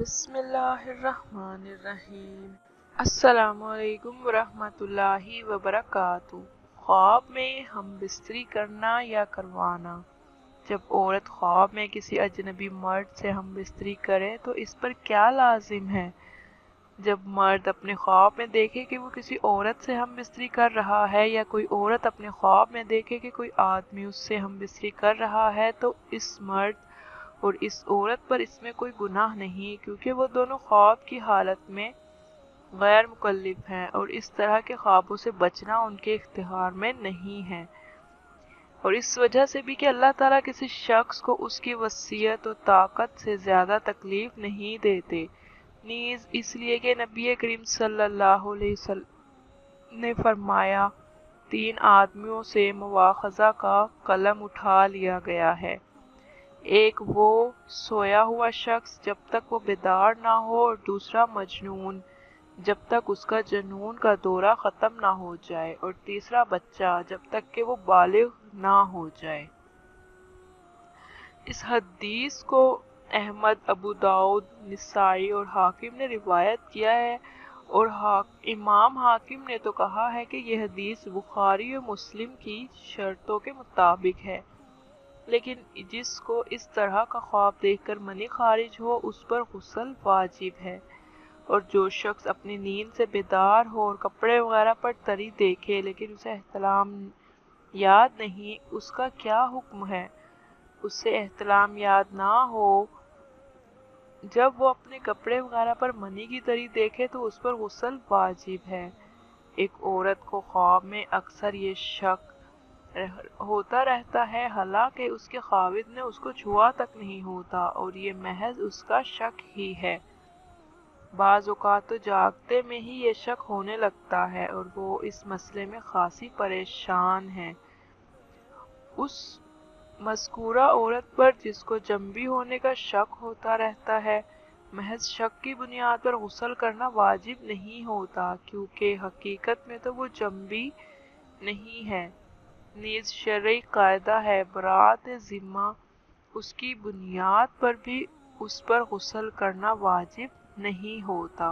بسم اللہ الرحمن الرحیم۔ السلام علیکم ورحمۃ اللہ وبرکاتہ۔ خواب میں ہم بستری کرنا یا کروانا۔ جب عورت خواب میں کسی اجنبی مرد سے ہم بستری کرے تو اس پر کیا لازم ہے؟ جب مرد اپنے خواب میں دیکھے کہ وہ کسی عورت سے ہم بستری کر رہا ہے یا کوئی عورت اپنے خواب میں دیکھے کہ کوئی آدمی اس سے ہم بستری کر رہا ہے تو اس مرد اور اس عورت پر اس میں کوئی گناہ نہیں، کیونکہ وہ دونوں خواب کی حالت میں غیر مکلف ہیں اور اس طرح کے خوابوں سے بچنا ان کے اختیار میں نہیں ہے۔ اور اس وجہ سے بھی کہ اللہ تعالیٰ کسی شخص کو اس کی وسعت و طاقت سے زیادہ تکلیف نہیں دیتے، نیز اس لیے کہ نبی کریم صلی اللہ علیہ وسلم نے فرمایا، 3 آدمیوں سے مواخذہ کا قلم اٹھا لیا گیا ہے، ایک وہ سویا ہوا شخص جب تک وہ بیدار نہ ہو، اور دوسرا مجنون جب تک اس کا جنون کا دورہ ختم نہ ہو جائے، اور تیسرا بچہ جب تک کہ وہ بالغ نہ ہو جائے۔ اس حدیث کو احمد، ابو داؤد، نسائی اور حاکم نے روایت کیا ہے، اور امام حاکم نے تو کہا ہے کہ یہ حدیث بخاری و مسلم کی شرطوں کے مطابق ہے، لیکن جس کو اس طرح کا خواب دیکھ کر منی خارج ہو اس پر غسل واجب ہے، اور جو شخص اپنی نیند سے بیدار ہو اور کپڑے وغیرہ پر تری دیکھے لیکن اسے احتلام یاد نہیں، اس کا کیا حکم ہے؟ اس سے احتلام یاد نہ ہو، جب وہ اپنے کپڑے وغیرہ پر منی کی تری دیکھے تو اس پر غسل واجب ہے۔ ایک عورت کو خواب میں اکثر یہ شک ہوتا رہتا ہے، حالانکہ اس کے خاوند نے اس کو چھوا تک نہیں ہوتا، اور یہ محض اس کا شک ہی ہے۔ بعض اوقات تو جاگتے میں ہی یہ شک ہونے لگتا ہے اور وہ اس مسئلے میں خاصی پریشان ہے۔ اس مذکورہ عورت پر جس کو جنبی ہونے کا شک ہوتا رہتا ہے، محض شک کی بنیاد پر غسل کرنا واجب نہیں ہوتا، کیونکہ حقیقت میں تو وہ جنبی نہیں ہے۔ نیز شرعی قاعدہ ہے، براءت ذمہ اس کی بنیاد پر بھی اس پر غسل کرنا واجب نہیں ہوتا۔